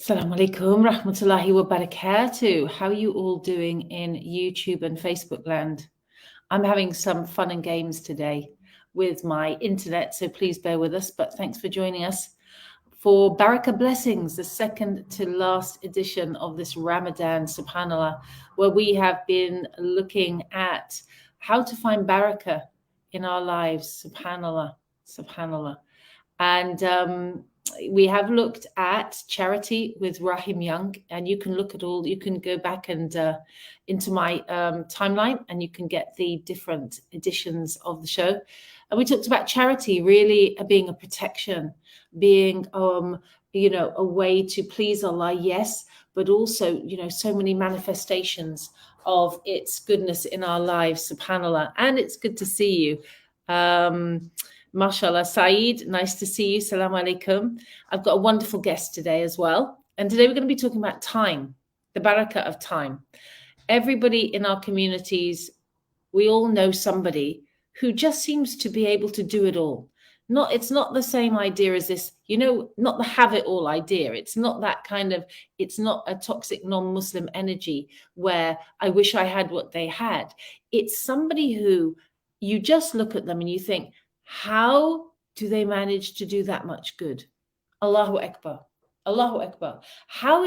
Assalamu alaikum rahmatullahi wa barakatuh. How are you all doing in YouTube and Facebook land? I'm having some fun and games today with my internet, so please bear with us. But thanks for joining us for Barakah Blessings, the second to last edition of this Ramadan, subhanAllah, where we have been looking at how to find barakah in our lives, subhanAllah, subhanAllah. And we have looked at charity with Rahim Young, and you can look at all, you can go back and into my timeline and you can get the different editions of the show. And we talked about charity really being a protection, being, a way to please Allah, yes, but also, so many manifestations of its goodness in our lives, subhanAllah. And it's good to see you. Mashallah, Saeed, nice to see you. Salaam alaikum. I've got a wonderful guest today as well. And today we're going to be talking about time, the barakah of time. Everybody in our communities, we all know somebody who just seems to be able to do it all. It's not the same idea as this, not the have it all idea. It's not that kind of, it's not a toxic non-Muslim energy where I wish I had what they had. It's somebody who you just look at them and you think, how do they manage to do that much good? Allahu Akbar. Allahu Akbar. How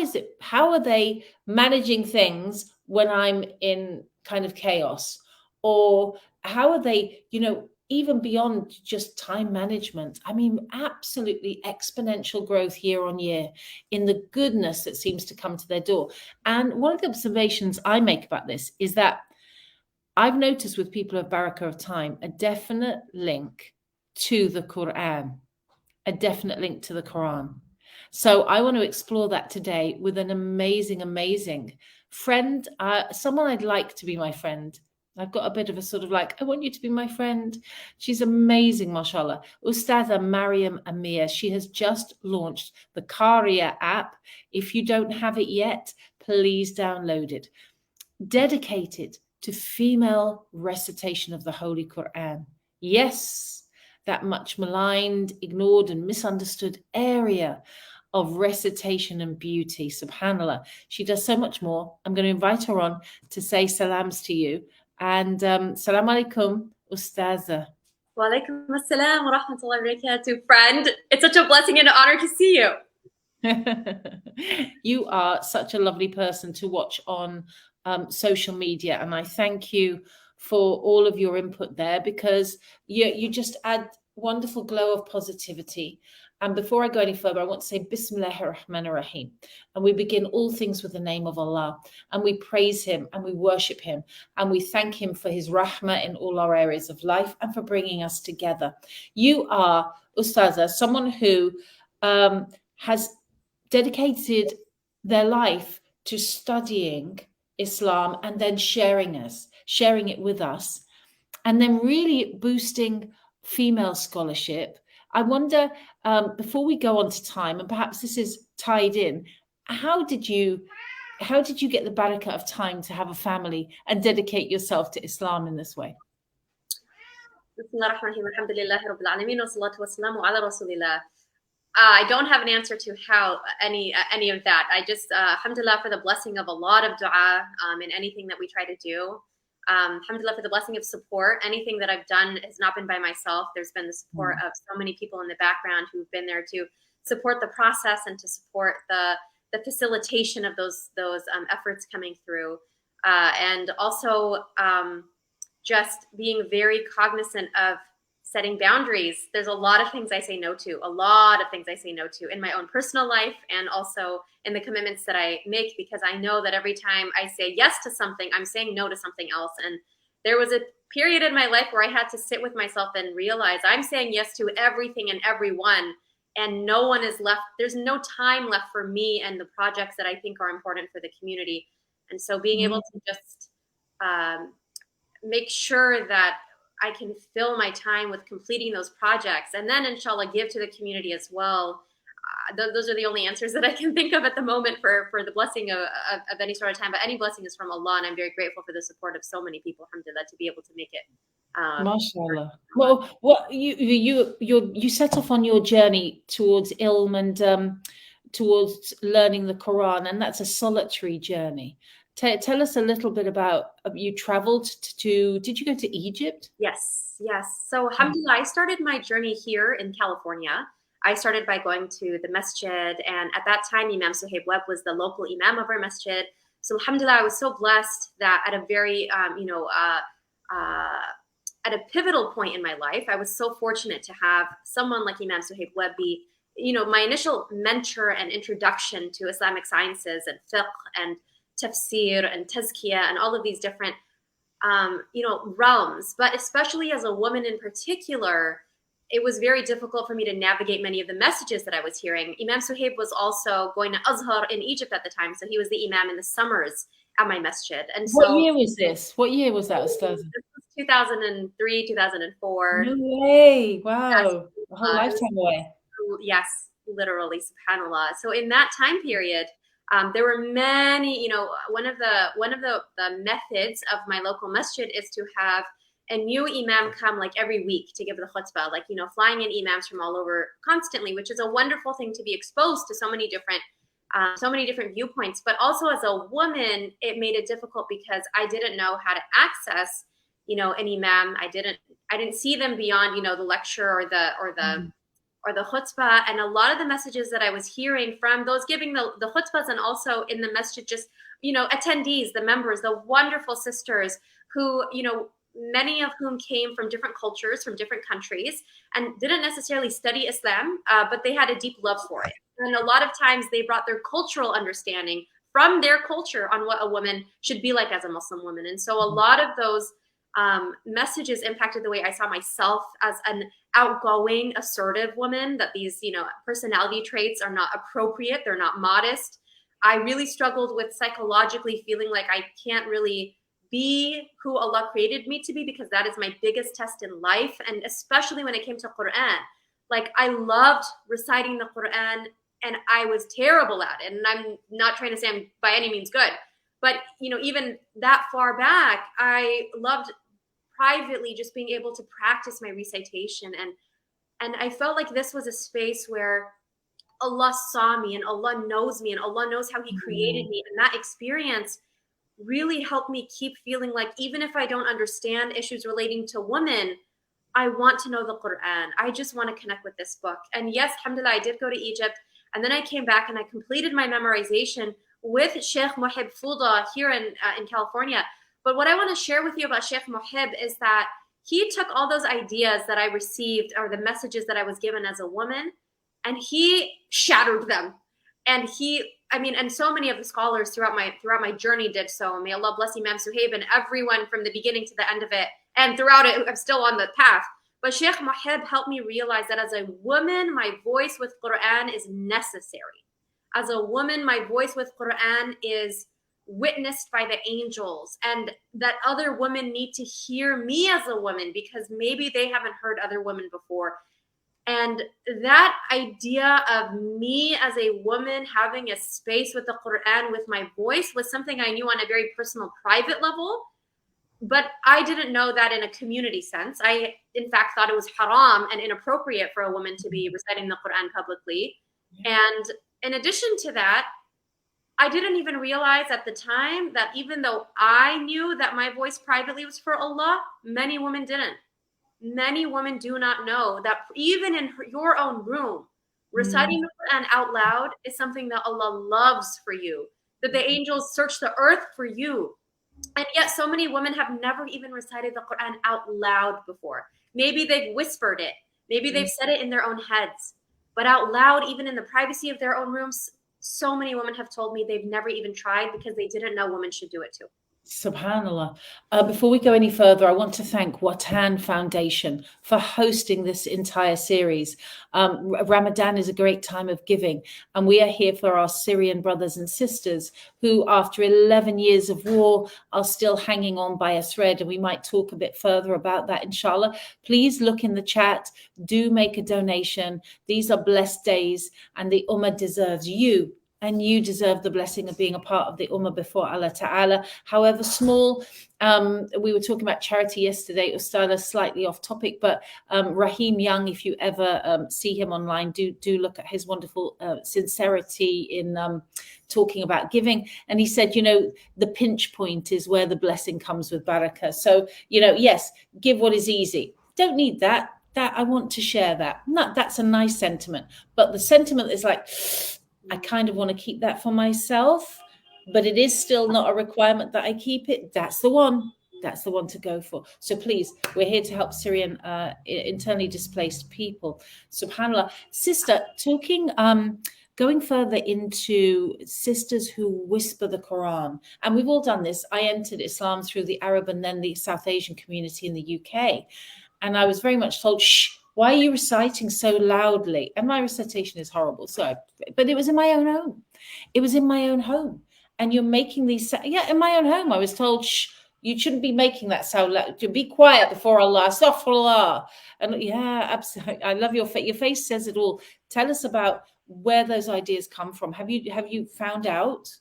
are they managing things when I'm in kind of chaos? Or how are they, even beyond just time management? I mean, absolutely exponential growth year on year in the goodness that seems to come to their door. And one of the observations I make about this is that I've noticed with people of barakah of time, a definite link to the Quran, a definite link to the Quran. So I want to explore that today with an amazing, amazing friend, someone I'd like to be my friend. I've got a bit of a sort of like, I want you to be my friend. She's amazing, mashallah. Ustadha Mariam Amir. She has just launched the Qariah app. If you don't have it yet, please download it. Dedicated to female recitation of the Holy Quran. Yes, that much maligned, ignored, and misunderstood area of recitation and beauty. Subhanallah. She does so much more. I'm going to invite her on to say salams to you. And salam alaikum, Ustaza. Wa alaikum assalam wa rahmatullahi wa barakatuh, friend. It's such a blessing and an honor to see you. You are such a lovely person to watch on social media, and I thank you for all of your input there, because you just add wonderful glow of positivity. And before I go any further, I want to say Bismillahir Rahmanir Rahim. And we begin all things with the name of Allah, and we praise him and we worship him and we thank him for his rahmah in all our areas of life and for bringing us together. You are, Ustaza, someone who has dedicated their life to studying Islam and then sharing it with us, and then really boosting female scholarship. I wonder, before we go on to time, and perhaps this is tied in, how did you get the barakah of time to have a family and dedicate yourself to Islam in this way? I don't have an answer to how any of that. I just, alhamdulillah, for the blessing of a lot of dua in anything that we try to do. Alhamdulillah, for the blessing of support. Anything that I've done has not been by myself. There's been the support of so many people in the background who've been there to support the process and to support the facilitation of those efforts coming through. And also just being very cognizant of setting boundaries. There's a lot of things I say no to, in my own personal life and also in the commitments that I make, because I know that every time I say yes to something, I'm saying no to something else. And there was a period in my life where I had to sit with myself and realize I'm saying yes to everything and everyone, and no one is left. There's no time left for me and the projects that I think are important for the community. And so being able to just make sure that I can fill my time with completing those projects and then inshallah give to the community as well. Those are the only answers that I can think of at the moment for the blessing of any sort of time, but any blessing is from Allah, and I'm very grateful for the support of so many people, alhamdulillah, to be able to make it. MashaAllah. Well, what you set off on your journey towards ilm, and towards learning the Quran, and that's a solitary journey. Tell us a little bit about, you traveled to, did you go to Egypt? Yes, yes. So alhamdulillah, I started my journey here in California. I started by going to the masjid, and at that time, Imam Suhaib Webb was the local imam of our masjid. So alhamdulillah, I was so blessed that at a very, at a pivotal point in my life, I was so fortunate to have someone like Imam Suhaib Webb be, my initial mentor and introduction to Islamic sciences and fiqh and tafsir and tazkiyah and all of these different realms. But especially as a woman in particular, it was very difficult for me to navigate many of the messages that I was hearing. Imam Suhaib was also going to Azhar in Egypt at the time, so he was the imam in the summers at my masjid. And what so, year was this? What year was that, Ustaz? This was 2003, 2004. No way! Wow, Yes, a whole lifetime away. yes, literally, subhanallah. So in that time period, there were many. One of the methods of my local masjid is to have a new imam come like every week to give the khutbah, like flying in imams from all over constantly, which is a wonderful thing to be exposed to so many different viewpoints. But also as a woman, it made it difficult because I didn't know how to access an imam. I didn't see them beyond the lecture or the khutbah, and a lot of the messages that I was hearing from those giving the khutbahs, and also in the masjid, just attendees, the members, the wonderful sisters who many of whom came from different cultures, from different countries, and didn't necessarily study Islam, but they had a deep love for it. And a lot of times they brought their cultural understanding from their culture on what a woman should be like as a Muslim woman. And so a lot of those messages impacted the way I saw myself as an outgoing, assertive woman, that these, personality traits are not appropriate. They're not modest. I really struggled with psychologically feeling like I can't really be who Allah created me to be, because that is my biggest test in life. And especially when it came to Quran, like I loved reciting the Quran and I was terrible at it. And I'm not trying to say I'm by any means good, but even that far back, I loved privately just being able to practice my recitation. And I felt like this was a space where Allah saw me and Allah knows me and Allah knows how He created me. And that experience really helped me keep feeling like, even if I don't understand issues relating to women, I want to know the Quran. I just want to connect with this book. And yes, alhamdulillah, I did go to Egypt. And then I came back and I completed my memorization with Sheikh Mohib Fuda here in California. But what I want to share with you about Sheikh Mohib is that he took all those ideas that I received, or the messages that I was given as a woman, and he shattered them. And and so many of the scholars throughout my journey did so. May Allah bless Imam Suhaib and everyone from the beginning to the end of it. And throughout it, I'm still on the path. But Sheikh Mohib helped me realize that as a woman, my voice with Quran is necessary. As a woman, my voice with Quran is witnessed by the angels, and that other women need to hear me as a woman because maybe they haven't heard other women before. And that idea of me as a woman having a space with the Quran with my voice was something I knew on a very personal, private level. But I didn't know that in a community sense. I, in fact, thought it was haram and inappropriate for a woman to be reciting the Quran publicly. And in addition to that, I didn't even realize at the time that even though I knew that my voice privately was for Allah, many women didn't. Many women do not know that even in your own room, reciting the Quran out loud is something that Allah loves for you, that the angels search the earth for you. And yet so many women have never even recited the Quran out loud before. Maybe they've whispered it. Maybe they've said it in their own heads. But out loud, even in the privacy of their own rooms, so many women have told me they've never even tried because they didn't know women should do it too. Subhanallah. Before we go any further, I want to thank Watan Foundation for hosting this entire series. Ramadan is a great time of giving, and we are here for our Syrian brothers and sisters who, after 11 years of war, are still hanging on by a thread, and we might talk a bit further about that, inshallah. Please look in the chat. Do make a donation. These are blessed days, and the Ummah deserves you And you deserve the blessing of being a part of the Ummah before Allah Ta'ala, however small. We were talking about charity yesterday. Ustadha, slightly off topic, but Raheem Young, if you ever see him online, do look at his wonderful sincerity in talking about giving. And he said, the pinch point is where the blessing comes with barakah. So, yes, give what is easy. Don't need that. I want to share that. No, that's a nice sentiment. But the sentiment is like, I kind of want to keep that for myself, but it is still not a requirement that I keep it. That's the one. That's the one to go for. So please, we're here to help Syrian internally displaced people. SubhanAllah. Sister, going further into sisters who whisper the Quran. And we've all done this. I entered Islam through the Arab and then the South Asian community in the UK. And I was very much told, shh, why are you reciting so loudly? And my recitation is horrible. But it was in my own home. It was in my own home. And you're making these, in my own home. I was told, shh, you shouldn't be making that sound loud. To be quiet before Allah, astaghfirullah. And yeah, absolutely. I love your face. Your face says it all. Tell us about where those ideas come from. Have you found out?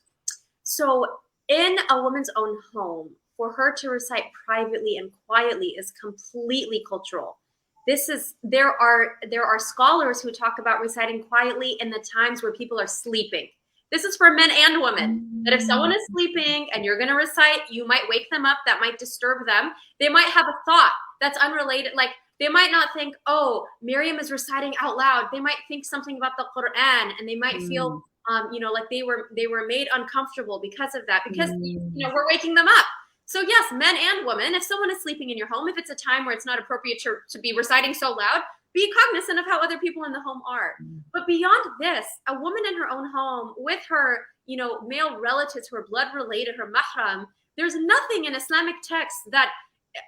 So in a woman's own home, for her to recite privately and quietly is completely cultural. There are scholars who talk about reciting quietly in the times where people are sleeping. This is for men and women, that if someone is sleeping and you're going to recite, you might wake them up. That might disturb them. They might have a thought that's unrelated. Like they might not think, oh, Miriam is reciting out loud. They might think something about the Quran, and they might feel, like they were made uncomfortable because of that, because, we're waking them up. So yes, men and women, if someone is sleeping in your home, if it's a time where it's not appropriate to be reciting so loud, be cognizant of how other people in the home are. But beyond this, a woman in her own home with her, male relatives who are blood related, her mahram, there's nothing in Islamic text that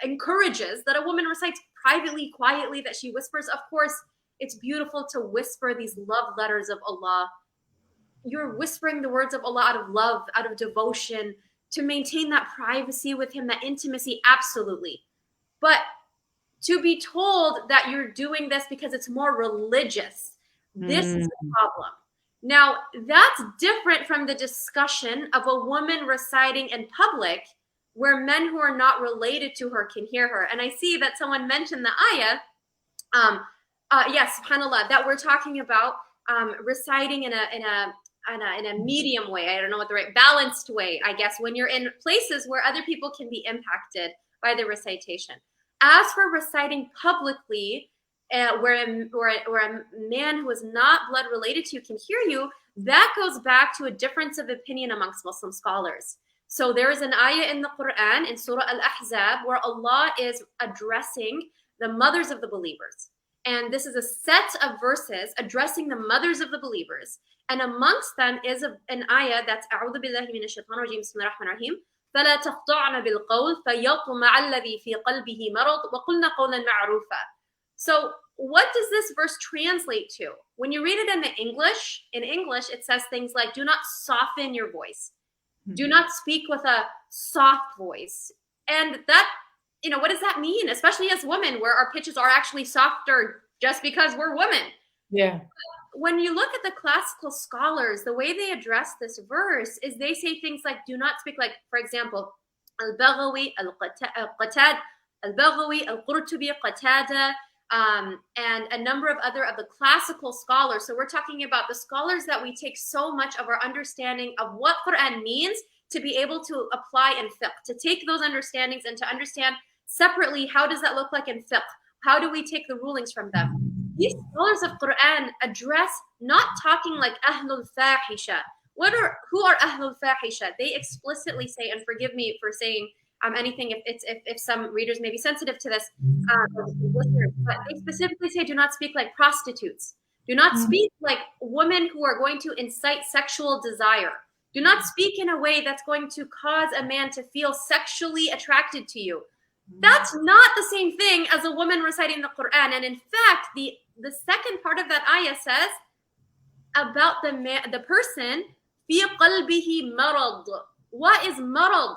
encourages that a woman recites privately, quietly, that she whispers. Of course, it's beautiful to whisper these love letters of Allah. You're whispering the words of Allah out of love, out of devotion, to maintain that privacy with him, that intimacy, absolutely. But to be told that you're doing this because it's more religious, this is a problem. Now, that's different from the discussion of a woman reciting in public where men who are not related to her can hear her. And I see that someone mentioned the ayah, yes, subhanAllah, that we're talking about reciting in a medium way. I don't know what the right balanced way, I guess, when you're in places where other people can be impacted by the recitation. As for reciting publicly, where a man who is not blood related to you can hear you, that goes back to a difference of opinion amongst Muslim scholars. So there is an ayah in the Quran, in Surah Al-Ahzab, where Allah is addressing the mothers of the believers. And this is a set of verses addressing the mothers of the believers. And amongst them is an ayah that's أعوذ بالله من الشيطان الرجيم بسم الله الرحمن الرحيم فلا تخضعن بالقول فيطمع الذي في قلبه مرض وقلن قولا معروفا. So what does this verse translate to? When you read it in English, it says things like, do not soften your voice. Do not speak with a soft voice. And that, what does that mean? Especially as women, where our pitches are actually softer just because we're women. Yeah. When you look at the classical scholars, the way they address this verse is they say things like, do not speak, like, for example, Al-Baghawi, Al-Qatad, Al-Baghawi, Al-Qurtubi, Qatada, and a number of other of the classical scholars. So we're talking about the scholars that we take so much of our understanding of what Quran means to be able to apply in fiqh, to take those understandings and to understand separately, how does that look like in fiqh? How do we take the rulings from them? These scholars of Quran address not talking like Ahlul Fahisha. Who are Ahlul Fahisha? They explicitly say, and forgive me for saying anything if some readers may be sensitive to this, but they specifically say, do not speak like prostitutes. Do not speak like women who are going to incite sexual desire. Do not speak in a way that's going to cause a man to feel sexually attracted to you. That's not the same thing as a woman reciting the Quran. And in fact, the second part of that ayah says about the person, fi qalbihi marad. What is marad?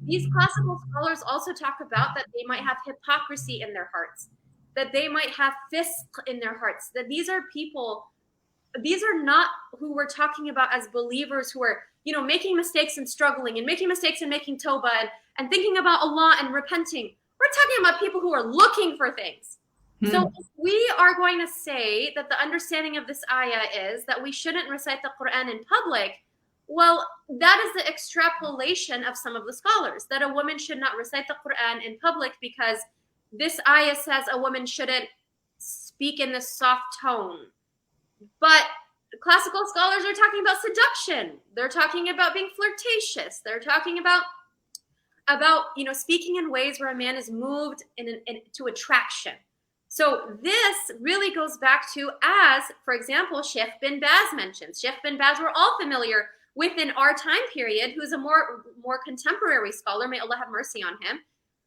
These classical scholars also talk about that they might have hypocrisy in their hearts, that they might have fisq in their hearts, that these are people these are not who we're talking about as believers who are, you know, making mistakes and struggling and making mistakes and making tawbah and thinking about Allah and repenting. We're talking about people who are looking for things. So if we are going to say that the understanding of this ayah is that we shouldn't recite the Quran in public, well, that is the extrapolation of some of the scholars, that a woman should not recite the Quran in public because this ayah says a woman shouldn't speak in this soft tone. But classical scholars are talking about seduction. They're talking about being flirtatious. They're talking about you know, speaking in ways where a man is moved to attraction. So this really goes back to, as, for example, Sheikh bin Baz mentions. Sheikh bin Baz, we're all familiar with in our time period, who's a more contemporary scholar, may Allah have mercy on him.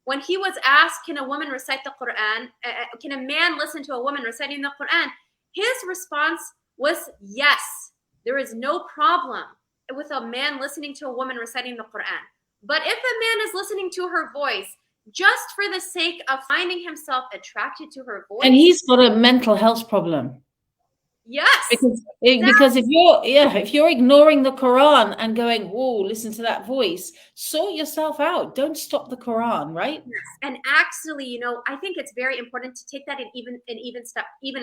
When he was asked, can a woman recite the Quran? Can a man listen to a woman reciting the Quran? His response was yes. There is no problem with a man listening to a woman reciting the Quran. But if a man is listening to her voice, just for the sake of finding himself attracted to her voice. And he's got a mental health problem. Yes. Because if you're ignoring the Quran and going, whoa, listen to that voice, sort yourself out. Don't stop the Quran, right? Yes. And actually, you know, I think it's very important to take that even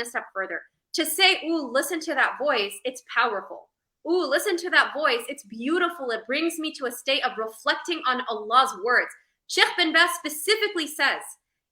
a step further. To say, ooh, listen to that voice, it's powerful. Ooh, listen to that voice, it's beautiful. It brings me to a state of reflecting on Allah's words. Sheikh bin Baz specifically says,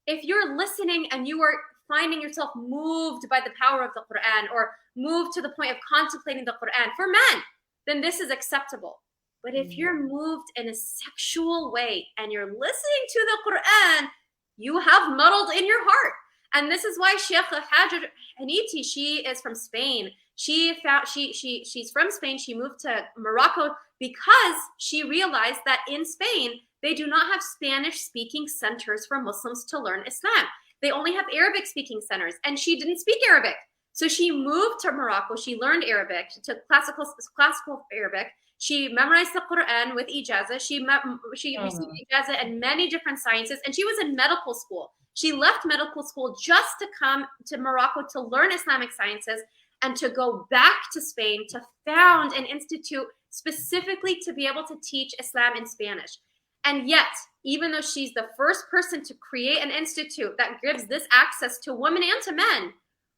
if you're listening and you are finding yourself moved by the power of the Quran or moved to the point of contemplating the Quran for men, then this is acceptable. But if you're moved in a sexual way and you're listening to the Quran, you have muddled in your heart. And this is why Sheikh Hajar Haniti, she is from Spain. She's from Spain. She moved to Morocco because she realized that in Spain, they do not have Spanish-speaking centers for Muslims to learn Islam. They only have Arabic-speaking centers, and she didn't speak Arabic. So she moved to Morocco. She learned Arabic. She took classical Arabic. She memorized the Quran with ijazah. She received ijazah in many different sciences, and she was in medical school. She left medical school just to come to Morocco to learn Islamic sciences and to go back to Spain to found an institute specifically to be able to teach Islam in Spanish. And yet, even though she's the first person to create an institute that gives this access to women and to men,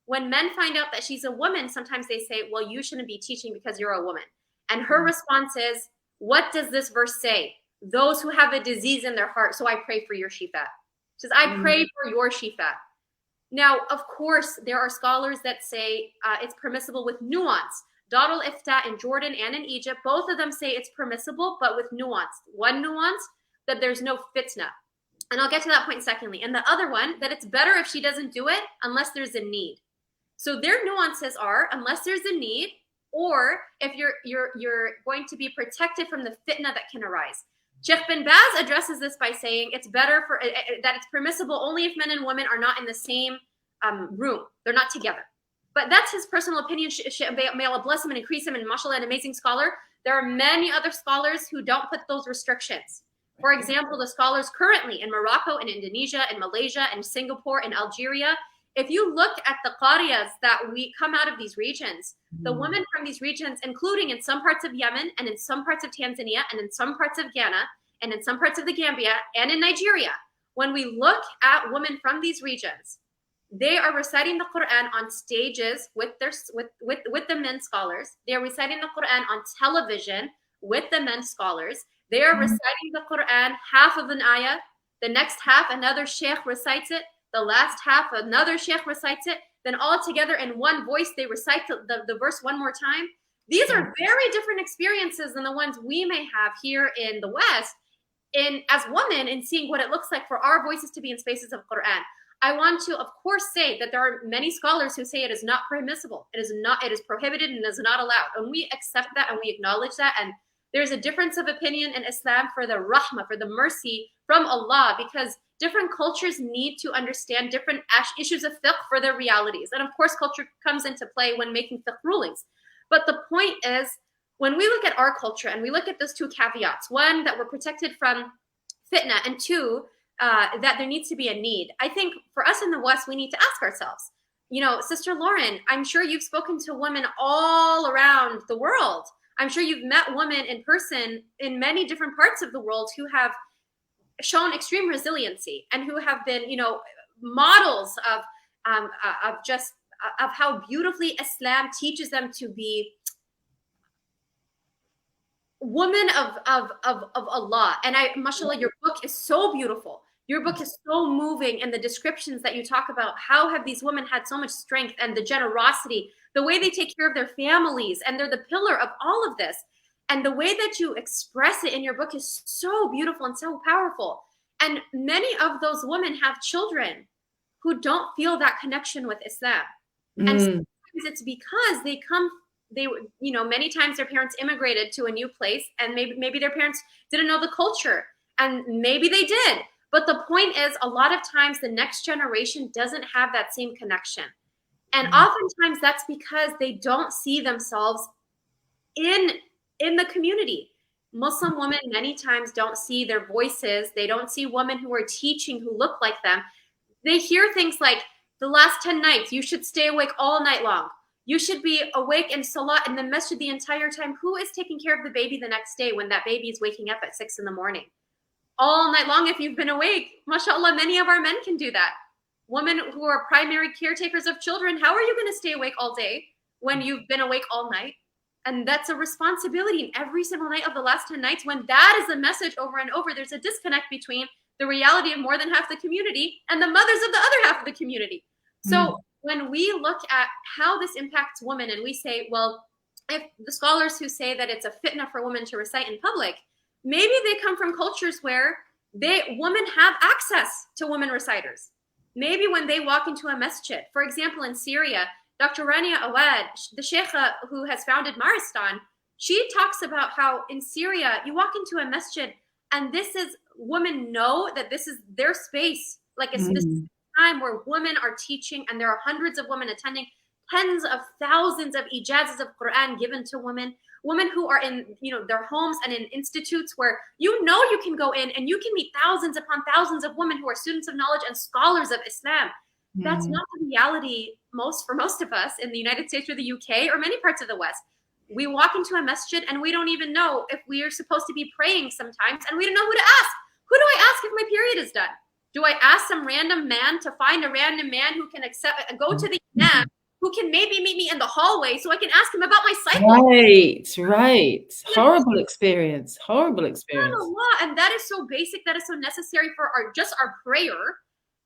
when men find out that she's a woman, sometimes they say, well, you shouldn't be teaching because you're a woman. And her response is, what does this verse say? Those who have a disease in their heart, so I pray for your shifa. She says, I pray for your shifa. Now, of course, there are scholars that say it's permissible with nuance. Darul Ifta in Jordan and in Egypt, both of them say it's permissible, but with nuance. One nuance, that there's no fitna. And I'll get to that point secondly. And the other one, that it's better if she doesn't do it unless there's a need. So their nuances are, unless there's a need, or if you're going to be protected from the fitna that can arise. Sheikh bin Baz addresses this by saying it's better for that it's permissible only if men and women are not in the same room. They're not together. But that's his personal opinion. May Allah bless him and increase him, and mashallah, an amazing scholar. There are many other scholars who don't put those restrictions. For example, the scholars currently in Morocco, in Indonesia, in Malaysia, in Singapore, in Algeria, if you look at the Qariahs that we come out of these regions, the women from these regions, including in some parts of Yemen and in some parts of Tanzania and in some parts of Ghana and in some parts of the Gambia and in Nigeria, when we look at women from these regions, they are reciting the Quran on stages with the men scholars. They are reciting the Quran on television with the men scholars. They are reciting the Quran, half of an ayah, the next half, another sheikh recites it, the last half, another sheikh recites it, then all together in one voice, they recite the verse one more time. These are very different experiences than the ones we may have here in the West as women in seeing what it looks like for our voices to be in spaces of Quran. I want to, of course, say that there are many scholars who say it is not permissible. It is prohibited and is not allowed. And we accept that and we acknowledge that. And there's a difference of opinion in Islam for the rahmah, for the mercy from Allah, because different cultures need to understand different issues of fiqh for their realities. And of course, culture comes into play when making fiqh rulings. But the point is, when we look at our culture and we look at those two caveats, one, that we're protected from fitna, and two, that there needs to be a need. I think for us in the West, we need to ask ourselves, Sister Lauren, I'm sure you've spoken to women all around the world. I'm sure you've met women in person in many different parts of the world who have shown extreme resiliency and who have been, models of how beautifully Islam teaches them to be women of Allah. And mashallah, your book is so beautiful. Your book is so moving, and the descriptions that you talk about, how have these women had so much strength and the generosity, the way they take care of their families, and they're the pillar of all of this. And the way that you express it in your book is so beautiful and so powerful. And many of those women have children who don't feel that connection with Islam. And sometimes it's because many times their parents immigrated to a new place, and maybe their parents didn't know the culture, and maybe they did. But the point is, a lot of times the next generation doesn't have that same connection. And oftentimes that's because they don't see themselves in the community. Muslim women many times don't see their voices. They don't see women who are teaching who look like them. They hear things like, the last 10 nights, you should stay awake all night long. You should be awake in salat in the masjid the entire time. Who is taking care of the baby the next day when that baby is waking up at 6 a.m? All night long if you've been awake. MashaAllah, many of our men can do that. Women who are primary caretakers of children, how are you going to stay awake all day when you've been awake all night? And that's a responsibility in every single night of the last 10 nights. When that is the message over and over, there's a disconnect between the reality of more than half the community and the mothers of the other half of the community. So when we look at how this impacts women, and we say, well, if the scholars who say that it's a fitna for women to recite in public, maybe they come from cultures where women have access to women reciters. Maybe when they walk into a masjid, for example, in Syria, Dr. Rania Awad, the sheikha who has founded Maristan, she talks about how in Syria, you walk into a masjid and women know that this is their space, like a specific time where women are teaching, and there are hundreds of women attending, tens of thousands of ijazas of Quran given to women who are in their homes and in institutes where you can go in and you can meet thousands upon thousands of women who are students of knowledge and scholars of Islam. That's not the reality for most of us in the United States or the UK or many parts of the West. We walk into a masjid and we don't even know if we are supposed to be praying sometimes, and we don't know who to ask. Who do I ask if my period is done? Do I ask some random man to find a random man who can go to the imam, who can maybe meet me in the hallway so I can ask him about my cycle? Right. Horrible experience. And that is so basic, that is so necessary for our prayer.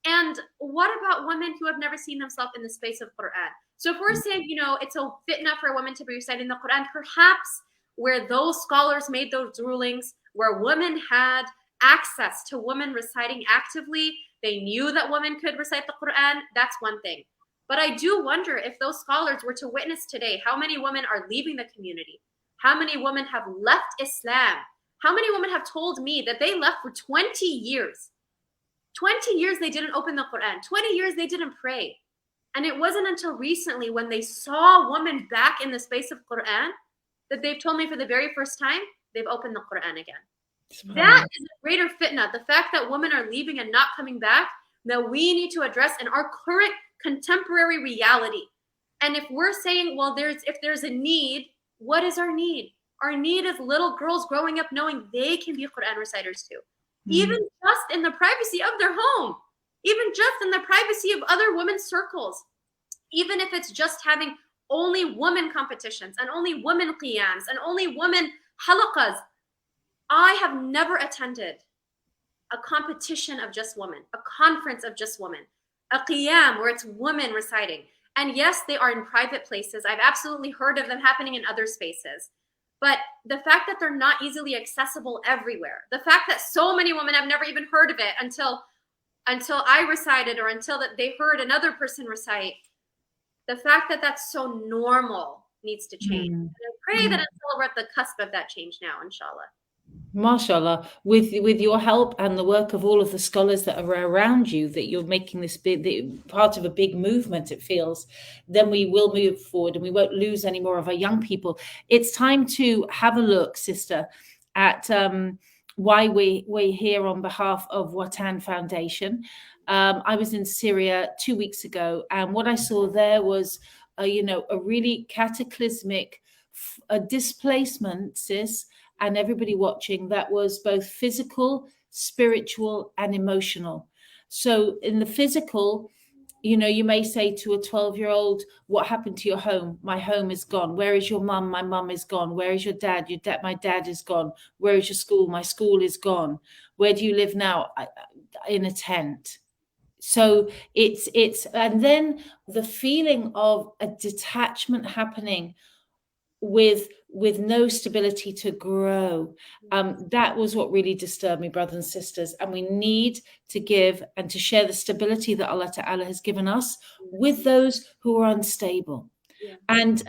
And what about women who have never seen themselves in the space of Quran? So if we're saying, it's a fitna for a woman to be reciting the Quran, perhaps where those scholars made those rulings, where women had access to women reciting actively, they knew that women could recite the Quran, that's one thing. But I do wonder if those scholars were to witness today, how many women are leaving the community? How many women have left Islam? How many women have told me that they left for 20 years? 20 years they didn't open the Quran. 20 years they didn't pray. And it wasn't until recently when they saw women back in the space of Quran that they've told me for the very first time, they've opened the Quran again. That is a greater fitna. The fact that women are leaving and not coming back, that we need to address in our current contemporary reality. And if we're saying, well, if there's a need, what is our need? Our need is little girls growing up knowing they can be Quran reciters too. Even just in the privacy of their home, even just in the privacy of other women's circles, even if it's just having only women competitions and only women qiyams and only women halaqas. I have never attended a competition of just women, a conference of just women, a qiyam where it's women reciting. And yes, they are in private places. I've absolutely heard of them happening in other spaces. But the fact that they're not easily accessible everywhere, the fact that so many women have never even heard of it until I recited or until that they heard another person recite, the fact that that's so normal needs to change. And I pray that until we're at the cusp of that change now, inshallah. MashaAllah, with your help and the work of all of the scholars that are around you, that you're making this part of a big movement, it feels, then we will move forward and we won't lose any more of our young people. It's time to have a look, sister, at why we're here on behalf of Watan Foundation. I was in Syria 2 weeks ago, and what I saw there was, a really cataclysmic displacement, sis, and everybody watching, that was both physical, spiritual, and emotional. So in the physical, you may say to a 12-year-old, what happened to your home? My home is gone. Where is your mum? My mum is gone. Where is your dad? My dad is gone. Where is your school? My school is gone. Where do you live now? In a tent. So and then the feeling of a detachment happening with no stability to grow. That was what really disturbed me, brothers and sisters. And we need to give and to share the stability that Allah Ta'ala has given us with those who are unstable. Yeah. And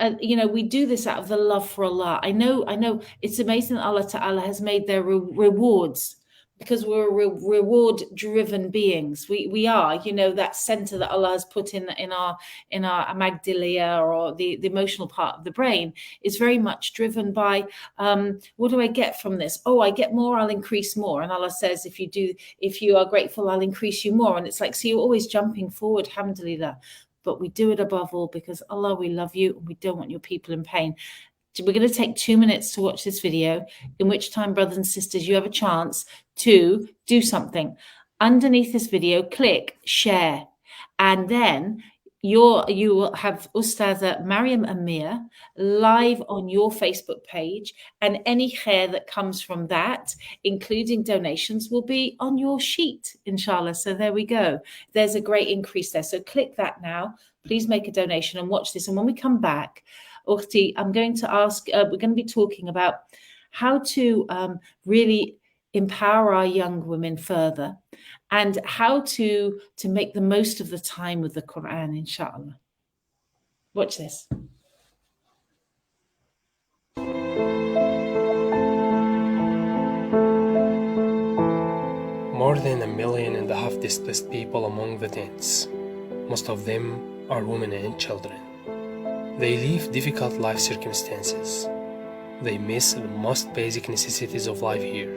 we do this out of the love for Allah. I know it's amazing that Allah Ta'ala has made their rewards, because we're reward driven beings. We are, that center that Allah has put in our amygdala, or the emotional part of the brain, is very much driven by what do I get from this? Oh, I get more, I'll increase more. And Allah says, if you are grateful, I'll increase you more. And it's like, so you're always jumping forward, alhamdulillah. But we do it above all because Allah, we love you and we don't want your people in pain. We're going to take 2 minutes to watch this video, in which time, brothers and sisters, you have a chance to do something. Underneath this video, click share, and then you will have Ustaza Mariam Amir live on your Facebook page, and any khair that comes from that, including donations, will be on your sheet, inshallah. So there we go. There's a great increase there. So click that now. Please make a donation and watch this. And when we come back, Ukhti, I'm going to ask, we're going to be talking about how to really empower our young women further, and how to make the most of the time with the Quran, inshallah. Watch this. More than 1.5 million displaced people among the tents. Most of them are women and children. They live difficult life circumstances. They miss the most basic necessities of life here.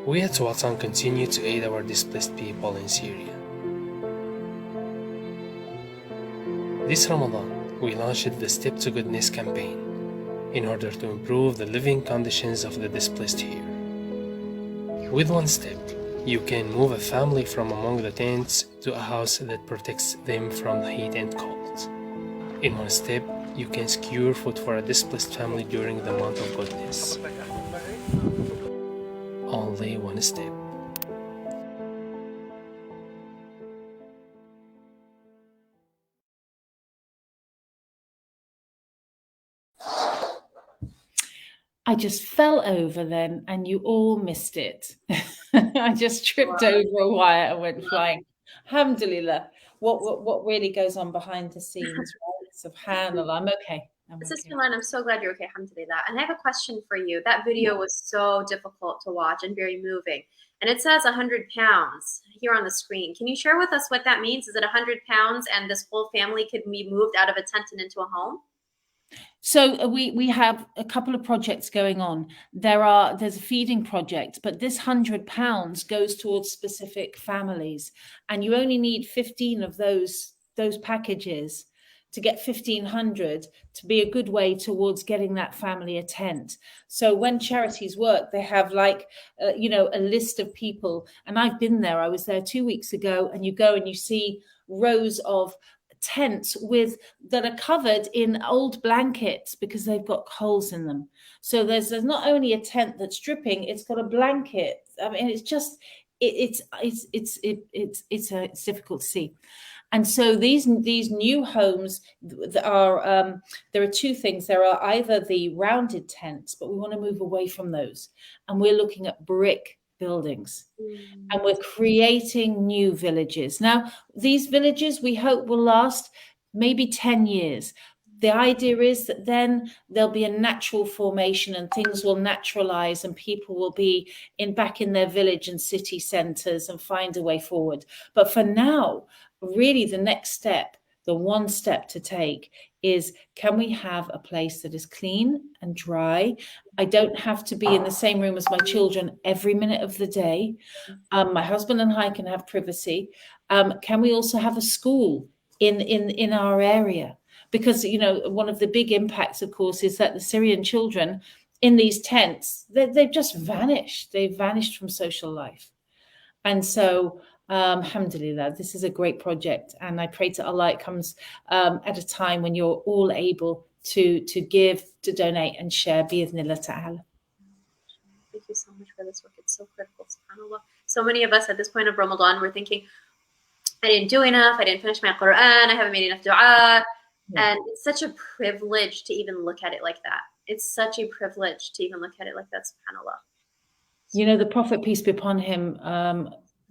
We at Watan continue to aid our displaced people in Syria. This Ramadan, we launched the Step to Goodness campaign in order to improve the living conditions of the displaced here. With one step, you can move a family from among the tents to a house that protects them from the heat and cold. In one step, you can secure food for a displaced family during the month of goodness. Only one step. I just fell over then, and you all missed it. I just tripped over a wire and went flying. Alhamdulillah. What really goes on behind the scenes, right? Subhanallah. I'm okay. Sister Lan, I'm so glad you're okay, alhamdulillah. And I have a question for you. That video was so difficult to watch and very moving. And it says 100 pounds here on the screen. Can you share with us what that means? Is it 100 pounds and this whole family could be moved out of a tent and into a home? So we have a couple of projects going on. There's a feeding project, but this £100 goes towards specific families, and you only need 15 of those packages to get 1,500 to be a good way towards getting that family a tent. So when charities work, they have like a list of people, and I've been there. I was there 2 weeks ago, and you go and you see rows of tents that are covered in old blankets because they've got holes in them. So there's not only a tent that's dripping, it's got a blanket. I mean, it's just it's difficult to see. And so these new homes are there are two things. There are either the rounded tents, but we want to move away from those, and we're looking at brick buildings, and we're creating new villages. Now, these villages we hope will last maybe 10 years. The idea is that then there'll be a natural formation and things will naturalize and people will be back in their village and city centers and find a way forward. But for now, really the next step the one step to take is, can we have a place that is clean and dry? I don't have to be in the same room as my children every minute of the day. My husband and I can have privacy. Can we also have a school in our area? Because, you know, one of the big impacts, of course, is that the Syrian children in these tents, they've just vanished. They've vanished from social life. And so, alhamdulillah, this is a great project. And I pray to Allah it comes at a time when you're all able to give, to donate and share, bi'idhnillah ta'ala. Thank you so much for this work. It's so critical, subhanAllah. So many of us at this point of Ramadan, we're thinking, I didn't do enough. I didn't finish my Quran. I haven't made enough dua. Yeah. And it's such a privilege to even look at it like that. It's such a privilege to even look at it like that, subhanAllah. You know, the Prophet, peace be upon him,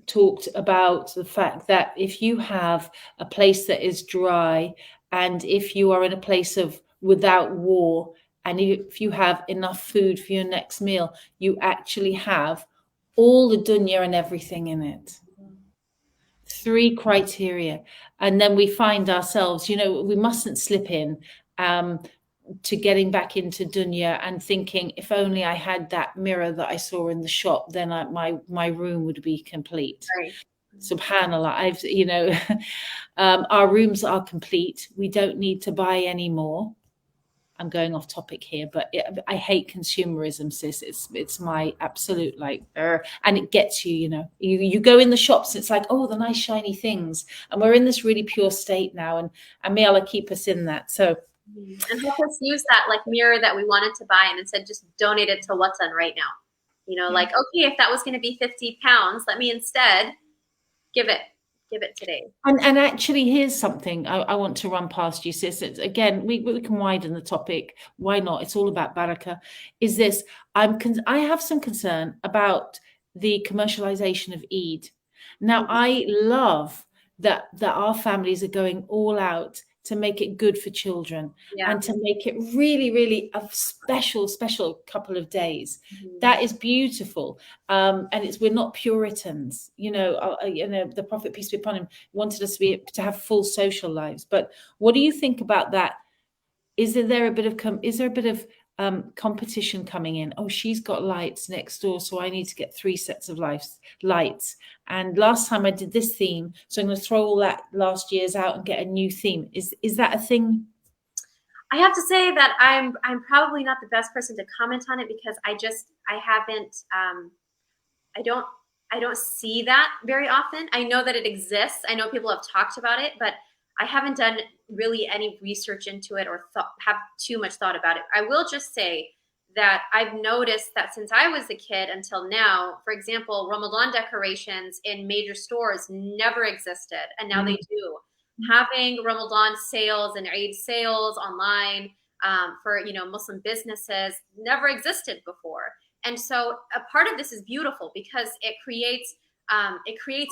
talked about the fact that if you have a place that is dry, and if you are in a place of without war, and if you have enough food for your next meal, you actually have all the dunya and everything in it. 3 criteria. And then we find ourselves, you know, we mustn't slip in to getting back into dunya and thinking, if only I had that mirror that I saw in the shop, then my room would be complete. Right. Subhanallah, you know, our rooms are complete. We don't need to buy any more. I'm going off topic here, but I hate consumerism, sis. It's my absolute and it gets you, you know, you go in the shops, it's like, oh, the nice shiny things. And we're in this really pure state now, and may Allah keep us in that. So, and help us use that like mirror that we wanted to buy and instead just donate it to what's on right now. You know, like, okay, if that was going to be 50 pounds, let me instead give it today. And actually, here's something I want to run past you, sis. It's, again, we can widen the topic. Why not? It's all about barakah. Is this, I have some concern about the commercialization of Eid. Now, I love that our families are going all out to make it good for children, and to make it really, really a special couple of days. That is beautiful. And we're not Puritans, you know, the Prophet, peace be upon him, wanted us to have full social lives. But what do you think about that? Is there a bit of competition coming in? Oh, she's got lights next door, so I need to get 3 sets of lights. And last time I did this theme, so I'm going to throw all that last year's out and get a new theme. Is that a thing? I have to say that I'm probably not the best person to comment on it, because I don't see that very often. I know that it exists. I know people have talked about it, but I haven't done really any research into it or have too much thought about it. I will just say that I've noticed that since I was a kid until now, for example, Ramadan decorations in major stores never existed, and now they do. Having Ramadan sales and Eid sales online for, you know, Muslim businesses never existed before. And so a part of this is beautiful because it creates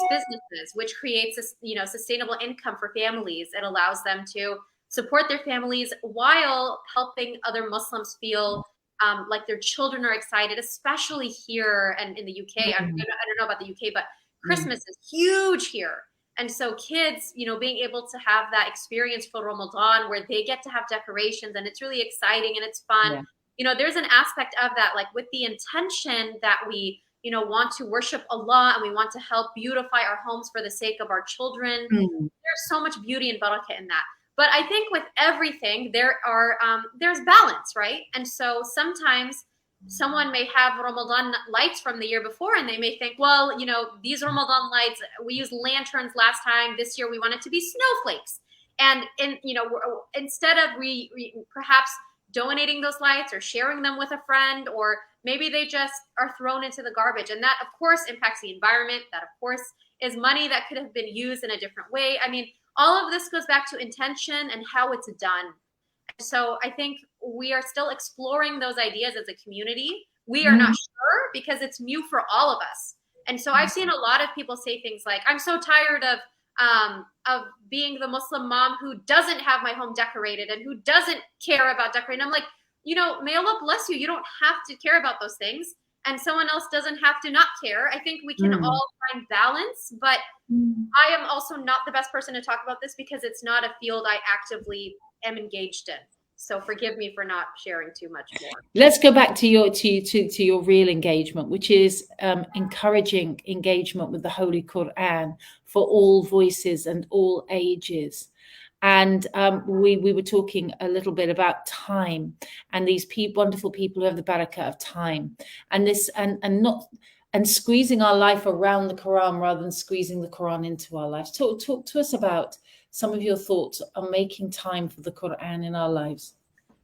businesses, which creates sustainable income for families. It allows them to support their families while helping other Muslims feel like their children are excited, especially here and in the UK. I don't know about the UK, but Christmas is huge here. And so kids, you know, being able to have that experience for Ramadan where they get to have decorations and it's really exciting and it's fun. Yeah. You know, there's an aspect of that, like with the intention that we, you know, want to worship Allah and we want to help beautify our homes for the sake of our children. There's so much beauty and barakah in that. But I think with everything, there's balance, right? And so sometimes someone may have Ramadan lights from the year before and they may think, well, you know, these Ramadan lights, we used lanterns last time. This year we want it to be snowflakes. And you know, instead of perhaps donating those lights or sharing them with a friend, or maybe they just are thrown into the garbage. And that, of course, impacts the environment. That, of course, is money that could have been used in a different way. I mean, all of this goes back to intention and how it's done. So I think we are still exploring those ideas as a community. We are not sure because it's new for all of us. And so I've seen a lot of people say things like, I'm so tired of being the Muslim mom who doesn't have my home decorated and who doesn't care about decorating. I'm like, you know, may Allah bless you. You don't have to care about those things. and someone else doesn't have to not care. I think we can all find balance, but I am also not the best person to talk about this because it's not a field I actively am engaged in. So forgive me for not sharing too much more. Let's go back to your real engagement, which is encouraging engagement with the Holy Quran for all voices and all ages. And we were talking a little bit about time and these wonderful people who have the barakah of time, and this and squeezing our life around the Quran rather than squeezing the Quran into our lives. Talk to us about some of your thoughts on making time for the Quran in our lives.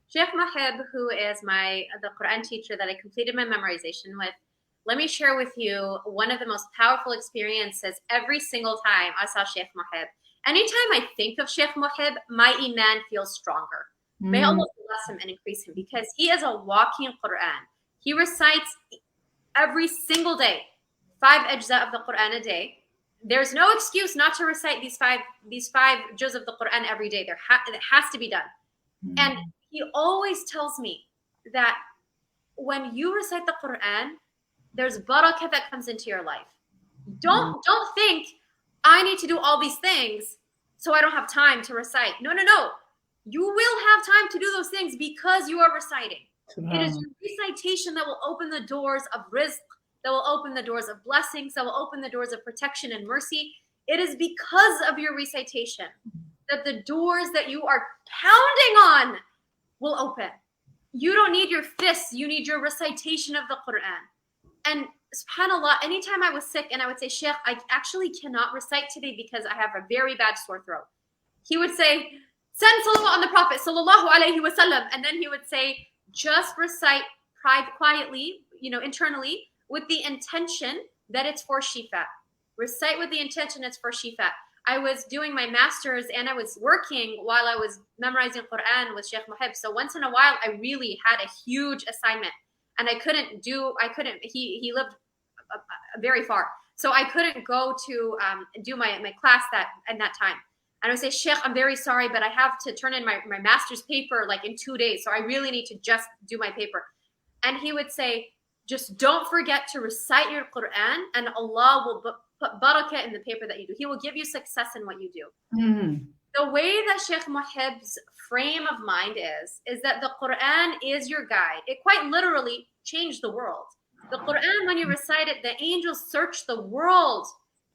Sheikh Mohib, who is the Quran teacher that I completed my memorization with, let me share with you one of the most powerful experiences every single time I saw Sheikh Mohib. Anytime I think of Sheikh Mohib, my iman feels stronger. May Allah bless him and increase him, because he is a walking Quran. He recites every single day 5 ajza of the Quran a day. There's no excuse not to recite these five juz of the Quran every day. It has to be done. And he always tells me that when you recite the Quran, there's barakah that comes into your life. Don't think I need to do all these things so I don't have time to recite. No. You will have time to do those things because you are reciting. It is your recitation that will open the doors of rizq, that will open the doors of blessings, that will open the doors of protection and mercy. It is because of your recitation that the doors that you are pounding on will open. You don't need your fists, you need your recitation of the Quran. And subhanAllah, anytime I was sick and I would say, Sheikh, I actually cannot recite today because I have a very bad sore throat, he would say, send salawat on the Prophet sallallahu alaihi wasallam. And then he would say, just recite quietly, internally, with the intention that it's for shifa. Recite with the intention it's for shifa. I was doing my master's and I was working while I was memorizing Quran with Sheikh Mohib. So once in a while, I really had a huge assignment and he lived very far. So I couldn't go to do my class at that time. And I would say, Sheikh, I'm very sorry, but I have to turn in my master's paper like in 2 days. So I really need to just do my paper. And he would say, just don't forget to recite your Quran and Allah will put barakah in the paper that you do. He will give you success in what you do. The way that Sheikh Mohib's frame of mind is that the Quran is your guide. It quite literally changed the world. The Quran, when you recite it, the angels search the world.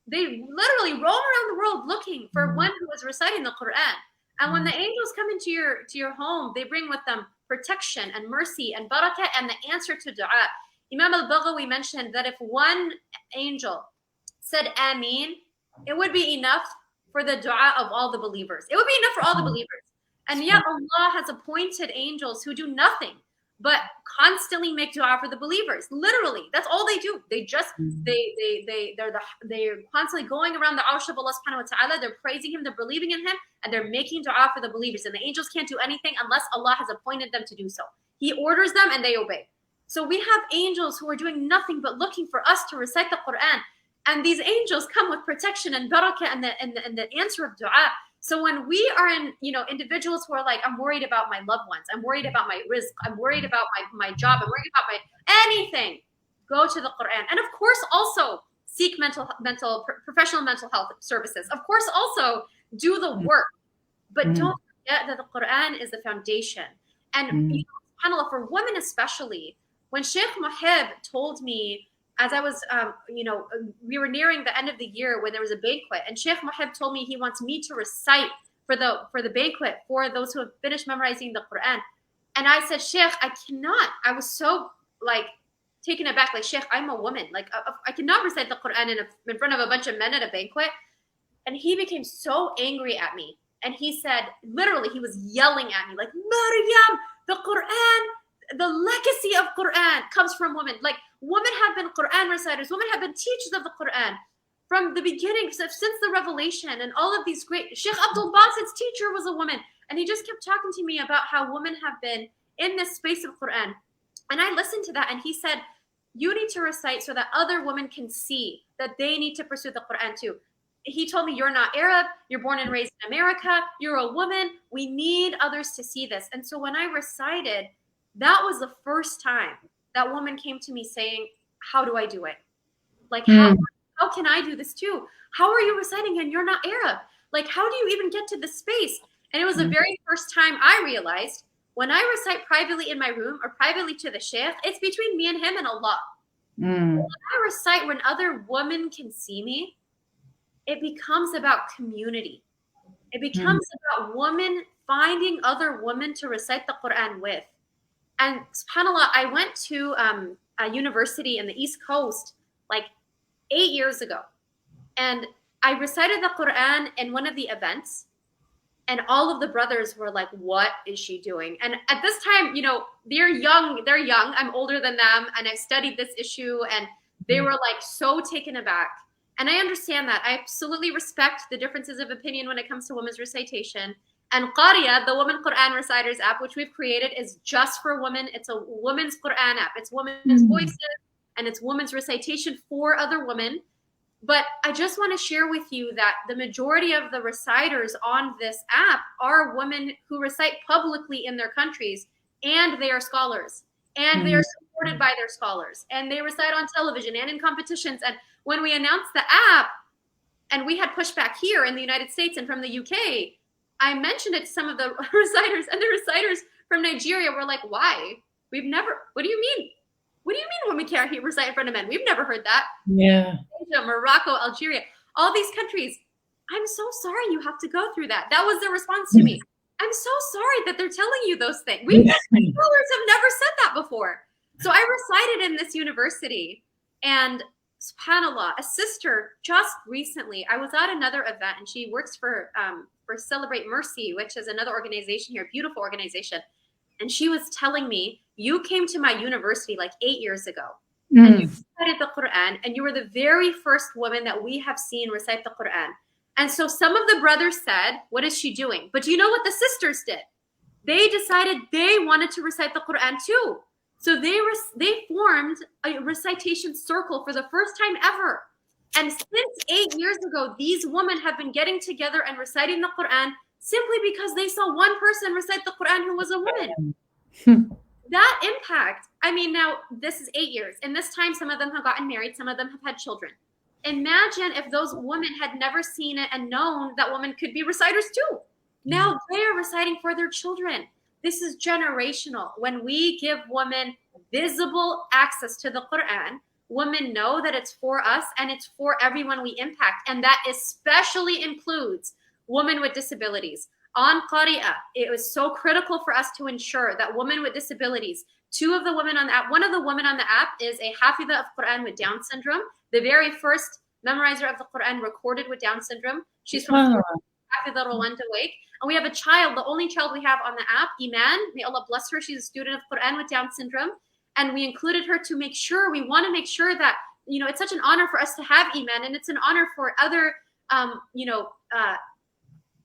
They literally roam around the world looking for one who is reciting the Quran. And when the angels come into your home, they bring with them protection and mercy and barakah and the answer to dua. Imam al-Baghawi mentioned that if one angel said Ameen, it would be enough for the dua of all the believers. It would be enough for all the believers. And yet Allah has appointed angels who do nothing but constantly make dua for the believers. Literally, that's all they do. They're constantly going around the arsh of Allah subhanahu wa ta'ala. They're praising him, they're believing in him, and they're making dua for the believers. And the angels can't do anything unless Allah has appointed them to do so. He orders them and they obey. So we have angels who are doing nothing but looking for us to recite the Quran. And these angels come with protection and barakah and the answer of dua. So when we are in, individuals who are like, I'm worried about my loved ones, I'm worried about my rizq, I'm worried about my job, I'm worried about anything, go to the Quran. And of course, also seek professional mental health services. Of course, also do the work. But don't forget that the Quran is the foundation. And subhanAllah, for women especially, when Sheikh Mohib told me, as I was, we were nearing the end of the year when there was a banquet, and Sheikh Mohib told me he wants me to recite for the banquet for those who have finished memorizing the Quran. And I said, Sheikh, I cannot. I was so taken aback. Like, Sheikh, I'm a woman. I cannot recite the Quran in front of a bunch of men at a banquet. And he became so angry at me. And he said, literally, he was yelling at me like, Maryam, the Quran, the legacy of Quran comes from women. Like, women have been Quran reciters. Women have been teachers of the Quran from the beginning, since the revelation, and all of these great. Sheikh Abdul Basid's teacher was a woman, and he just kept talking to me about how women have been in this space of Quran. And I listened to that, and he said, you need to recite so that other women can see that they need to pursue the Quran too. He told me, you're not Arab, you're born and raised in America, you're a woman, we need others to see this. And so when I recited, that was the first time that woman came to me saying, how do I do it? Like, Mm. how can I do this too? How are you reciting and you're not Arab? Like, how do you even get to this space? And it was the very first time I realized when I recite privately in my room or privately to the sheikh, it's between me and him and Allah. Mm. When I recite when other women can see me, it becomes about community. It becomes about women finding other women to recite the Quran with. And subhanAllah, I went to a university in the East Coast like 8 years ago. And I recited the Quran in one of the events. And all of the brothers were like, what is she doing? And at this time, you know, they're young. I'm older than them. And I studied this issue. And they were like so taken aback. And I understand that. I absolutely respect the differences of opinion when it comes to women's recitation. And Qariah, the Women Quran Reciters app, which we've created, is just for women. It's a women's Quran app. It's women's voices and it's women's recitation for other women. But I just want to share with you that the majority of the reciters on this app are women who recite publicly in their countries, and they are scholars, and they are supported by their scholars, and they recite on television and in competitions. And when we announced the app, and we had pushback here in the United States and from the UK, I mentioned it to some of the reciters, and the reciters from Nigeria were like, why? What do you mean? What do you mean women can't recite in front of men? We've never heard that. Yeah. Asia, Morocco, Algeria, all these countries. I'm so sorry you have to go through that. That was their response to me. I'm so sorry that they're telling you those things. Scholars have never said that before. So I recited in this university, and subhanAllah, a sister just recently, I was at another event, and she works for Celebrate Mercy, which is another organization here, beautiful organization. And she was telling me, you came to my university like 8 years ago, and you recited the Quran, and you were the very first woman that we have seen recite the Quran. And so some of the brothers said, what is she doing? But do you know what the sisters did? They decided they wanted to recite the Quran too. So they formed a recitation circle for the first time ever. And since 8 years ago, these women have been getting together and reciting the Quran simply because they saw one person recite the Quran who was a woman. That impact, I mean, now this is 8 years. In this time, some of them have gotten married. Some of them have had children. Imagine if those women had never seen it and known that women could be reciters too. Now they're reciting for their children. This is generational. When we give women visible access to the Quran, women know that it's for us and it's for everyone we impact. And that especially includes women with disabilities. On Qariah, it was so critical for us to ensure that women with disabilities, two of the women on the app, one of the women on the app is a Hafidha of Quran with Down syndrome, the very first memorizer of the Quran recorded with Down syndrome. She's from Hafidha Rwanda Wake. And we have a child, the only child we have on the app, Iman, may Allah bless her. She's a student of Quran with Down syndrome. And we included her to make sure, we want to make sure that, you know, it's such an honor for us to have Iman, and it's an honor for other,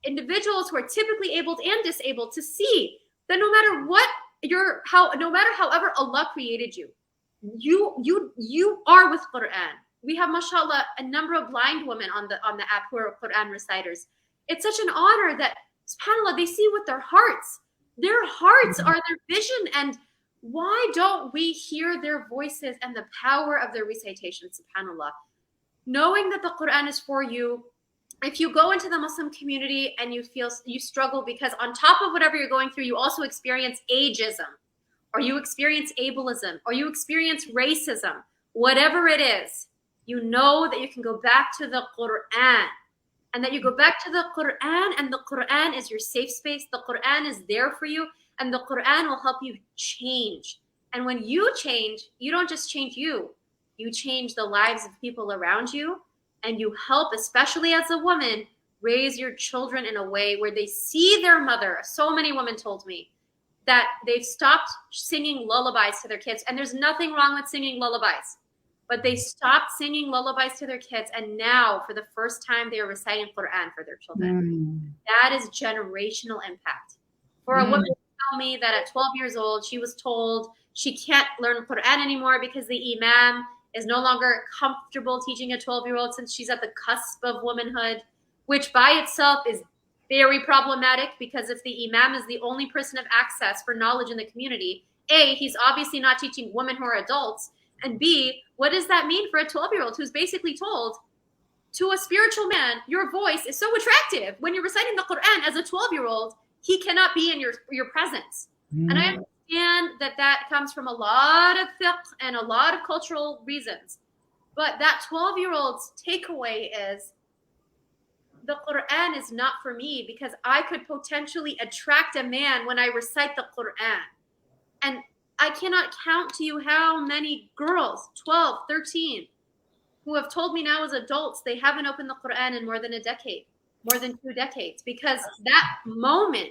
individuals who are typically abled and disabled to see that no matter what no matter however Allah created you, you are with Quran. We have, mashallah, a number of blind women on the app who are Quran reciters. It's such an honor that, subhanAllah, they see with their hearts. Their hearts are their vision. And why don't we hear their voices and the power of their recitation, subhanAllah? Knowing that the Quran is for you, if you go into the Muslim community and you feel you struggle because on top of whatever you're going through, you also experience ageism, or you experience ableism, or you experience racism, whatever it is, you know that you can go back to the Quran, and that you go back to the Quran, and the Quran is your safe space. The Quran is there for you, and the Quran will help you change. And when you change, you don't just change you change the lives of people around you. And you help, especially as a woman, raise your children in a way where they see their mother. So many women told me that they've stopped singing lullabies to their kids. And there's nothing wrong with singing lullabies. But they stopped singing lullabies to their kids. And now, for the first time, they are reciting Quran for their children. That is generational impact. For a woman to tell me that at 12 years old, she was told she can't learn Quran anymore because the imam is no longer comfortable teaching a 12-year-old since she's at the cusp of womanhood, which by itself is very problematic, because if the imam is the only person of access for knowledge in the community A, he's obviously not teaching women who are adults, and B, what does that mean for a 12-year-old who's basically told to a spiritual man, your voice is so attractive. When you're reciting the Quran as a 12-year-old, he cannot be in your presence. And I understand that comes from a lot of fiqh and a lot of cultural reasons. But that 12-year-old's takeaway is, the Quran is not for me because I could potentially attract a man when I recite the Quran. And I cannot count to you how many girls, 12, 13, who have told me now as adults they haven't opened the Quran in more than a decade, more than 2 decades, because that moment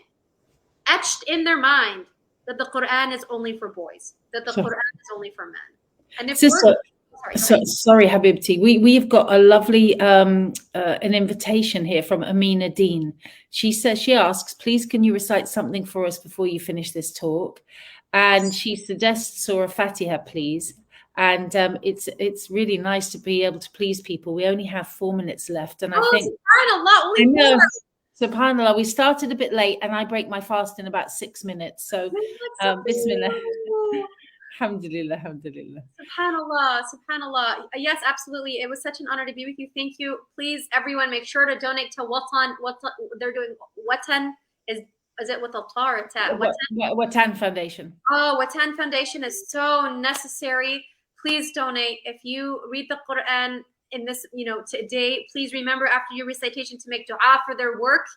etched in their mind that the Quran is only for boys, that the Quran is only for men. And if sorry, Habibti, we've got a lovely an invitation here from Amina Dean. She asks, please can you recite something for us before you finish this talk? And she suggests Surah Fatiha, please. And it's really nice to be able to please people. We only have 4 minutes left, and I think SubhanAllah, SubhanAllah, we started a bit late, and I break my fast in about 6 minutes. So, Bismillah. Alhamdulillah, alhamdulillah. SubhanAllah. Yes, absolutely. It was such an honor to be with you. Thank you. Please, everyone, make sure to donate to Watan. They're doing Watan. Is it with a ta or a ta? Watan Foundation. Oh, Watan Foundation is so necessary. Please donate. If you read the Quran in this, today, please remember after your recitation to make dua for their work.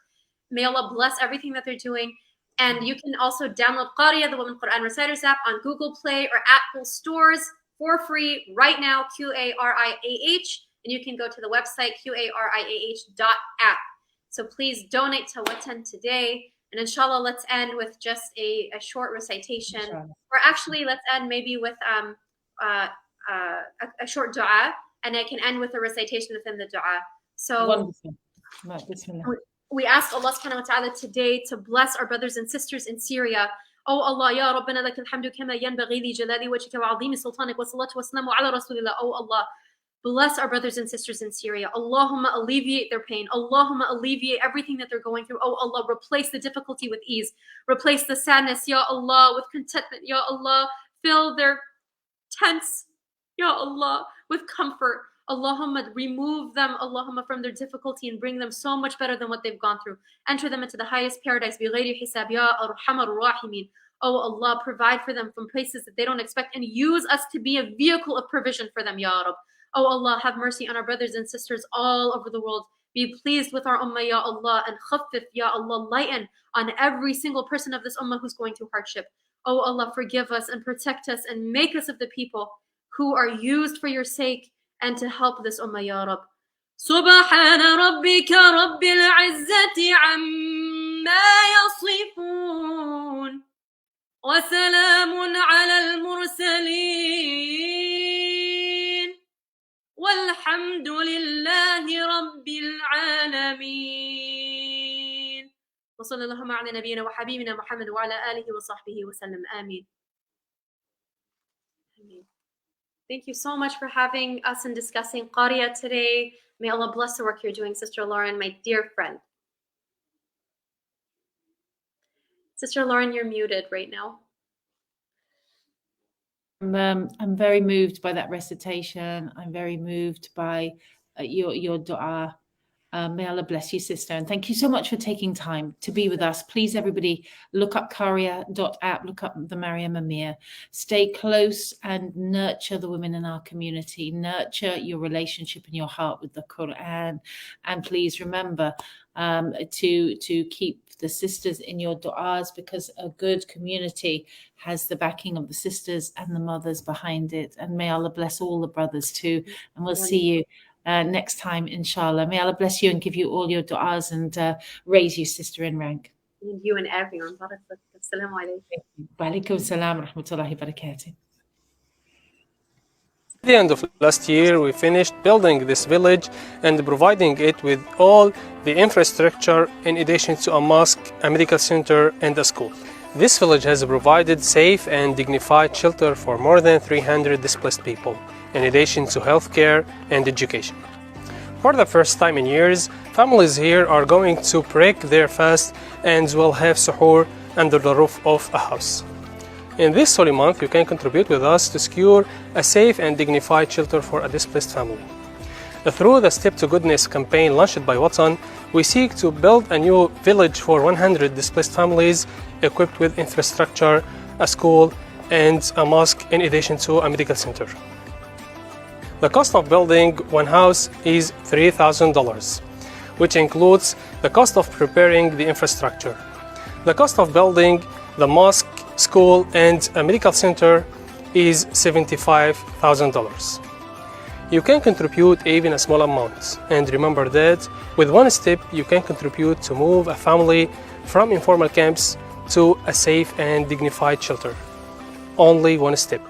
May Allah bless everything that they're doing. And you can also download Qariah, the Women Quran Reciters app, on Google Play or Apple stores for free right now, Qariah. And you can go to the website, qariah.app. So please donate to Watan today. And inshallah, let's end with just a short recitation. Or actually, let's end maybe with a short dua. And I can end with a recitation within the dua. So we ask Allah subhanahu wa ta'ala today to bless our brothers and sisters in Syria. Oh Allah, Ya Rabbana lak alhamdu kama yanbaghi li jalali wajhika wa 'azimi sultanik wa salatu wa salamu ala rasulillah. Oh Allah, bless our brothers and sisters in Syria. Allahumma alleviate their pain. Allahumma alleviate everything that they're going through. Oh Allah, replace the difficulty with ease. Replace the sadness, Ya Allah, with contentment. Ya Allah, fill their tents, Ya Allah, with comfort. Allahumma, remove them, Allahumma, from their difficulty and bring them so much better than what they've gone through. Enter them into the highest paradise. بِغَيْرِ حِسَابٍ يَا أَرْحَمَ الرَّاحِمِينَ. Oh Allah, provide for them from places that they don't expect and use us to be a vehicle of provision for them, Ya Rab. Oh Allah, have mercy on our brothers and sisters all over the world. Be pleased with our ummah, Ya Allah, and khaffif, Ya Allah, lighten on every single person of this ummah who's going through hardship. Oh Allah, forgive us and protect us and make us of the people who are used for your sake and to help this ummah, Ya Rab. Subhana rabbika rabbil izzati amma yasifun wa salamun ala al-mursaleen walhamdulillahi rabbil alameen. Wa sallallahu ala nabiyyina wa habibina Muhammad wa ala alihi wa sahbihi wa sallam. Ameen. Ameen. Thank you so much for having us and discussing Qariah today. May Allah bless the work you're doing, Sister Lauren, my dear friend. Sister Lauren, you're muted right now. I'm very moved by that recitation. I'm very moved by your dua. May Allah bless you, sister. And thank you so much for taking time to be with us. Please, everybody, look up Qariah.app, look up the Mariam Amir. Stay close and nurture the women in our community. Nurture your relationship in your heart with the Quran. And please remember to keep the sisters in your du'as, because a good community has the backing of the sisters and the mothers behind it. And may Allah bless all the brothers too. And we'll see you next time, inshallah. May Allah bless you and give you all your du'as and raise you, sister, in rank. And you and everyone. Assalamu alaikum. Wa alaikum salam wa rahmatullahi wa barakatuh. At the end of last year, we finished building this village and providing it with all the infrastructure in addition to a mosque, a medical center, and a school. This village has provided safe and dignified shelter for more than 300 displaced people, in addition to healthcare and education. For the first time in years, families here are going to break their fast and will have suhoor under the roof of a house. In this holy month, you can contribute with us to secure a safe and dignified shelter for a displaced family. Through the Step to Goodness campaign launched by Watan, we seek to build a new village for 100 displaced families equipped with infrastructure, a school, and a mosque, in addition to a medical center. The cost of building one house is $3,000, which includes the cost of preparing the infrastructure. The cost of building the mosque, school, and a medical center is $75,000. You can contribute even a small amount, and remember that with one step you can contribute to move a family from informal camps to a safe and dignified shelter. Only one step.